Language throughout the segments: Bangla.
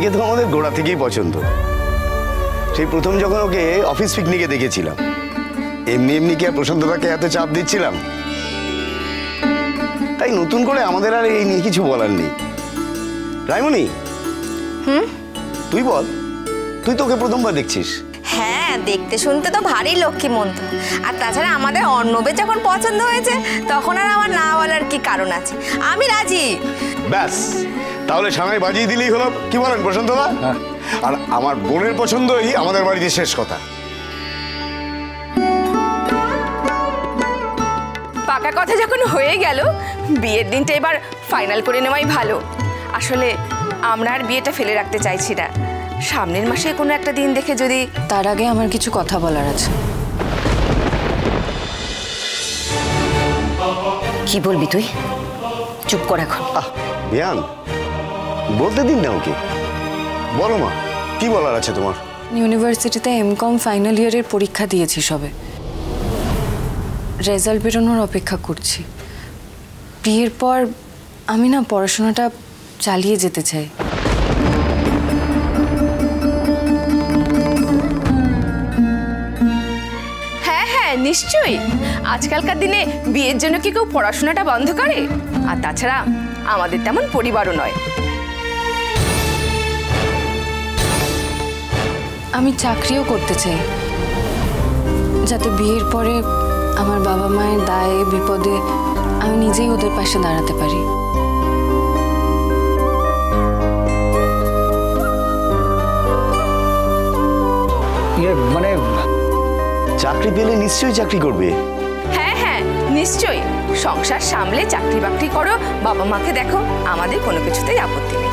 মেয়েকে তো আমাদের গোড়া থেকেই পছন্দ। সেই প্রথম যখন ওকে অফিস পিকনিকে দেখেছিলাম, এমনি এমনি কি আর প্রশান্তদাকে এত চাপ দিচ্ছিলাম? তাই নতুন করে আমাদের আর এই নিয়ে কিছু বলার নেই। রাইমনি, তুই বল, তুই তো ওকে প্রথমবার দেখছিস। হ্যাঁ, দেখতে শুনতে তো ভারী লক্ষ্মীমন্ত। আর তাছাড়া আমাদের অর্ণবের যখন পছন্দ হয়েছে তখন আর আমার না বলার কি কারণ আছে? আমি রাজি। ব্যাস, তাহলে সানাই বাজিয়ে দিলেই হলো। কি বলেন প্রশান্তদা? আর আমার বোনের পছন্দই আমাদের বাড়িতে শেষ কথা। পাকা কথা যখন হয়ে গেল, বিয়ের দিনটা এবার ফাইনাল করে নেওয়াই ভালো। আসলে আমরা আর বিয়েটা ফেলে রাখতে চাইছি না। সামনের মাসে কোনো একটা দিন দেখে যদি। তার আগে আমার কিছু কথা বলার আছে। কি বলবি তুই? চুপ কর এখন। বিয়ান, বলতে দিন না ওকে। বলো মা, কি বলার আছে তোমার? ইউনিভার্সিটিতে এমকম ফাইনাল ইয়ারের পরীক্ষা দিয়েছি সবে। রেজাল্ট বেরোনোর অপেক্ষা করছি। বিয়ের পর আমি না পড়াশোনাটা চালিয়ে যেতে চাই। হ্যাঁ হ্যাঁ, নিশ্চয়ই। আজকালকার দিনে বিয়ের জন্য কি কেউ পড়াশোনাটা বন্ধ করে? আর তাছাড়া আমাদের তেমন পরিবারও নয়। আমি চাকরিও করতে চাই, যাতে বিয়ের পরে আমার বাবা মায়ের দায়ে বিপদে আমি নিজেই ওদের পাশে দাঁড়াতে পারি। মানে চাকরি পেলে নিশ্চয়ই চাকরি করবে। হ্যাঁ হ্যাঁ, নিশ্চয়ই। সংসার সামলে চাকরি বাকরি করো, বাবা মাকে দেখো, আমাদের কোনো কিছুতেই আপত্তি নেই।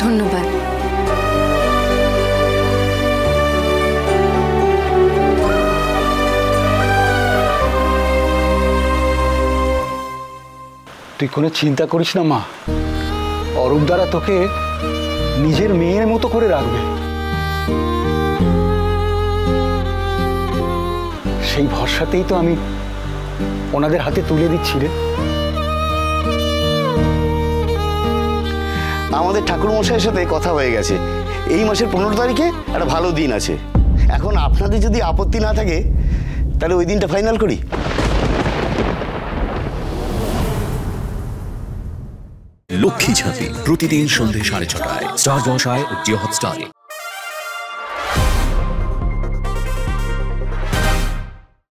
ধন্যবাদ। তুই কোনো চিন্তা করিস না মা, অরূপ দ্বারা তোকে নিজের মেয়ের মতো করে রাখবে। সেই ভরসাতেই তো আমি ওনাদের হাতে তুলে দিচ্ছি রে। আমাদের ঠাকুর মশাইয়ের সাথে কথা হয়ে গেছে, এই মাসের 15 তারিখে একটা ভালো দিন আছে। এখন আপনাদের যদি আপত্তি না থাকে তাহলে ওই দিনটা ফাইনাল করি। লক্ষ্মী ঝাঁপি প্রতিদিন সন্ধ্যে 6:30টায় স্টার জলসায় ও জিও হটস্টারে।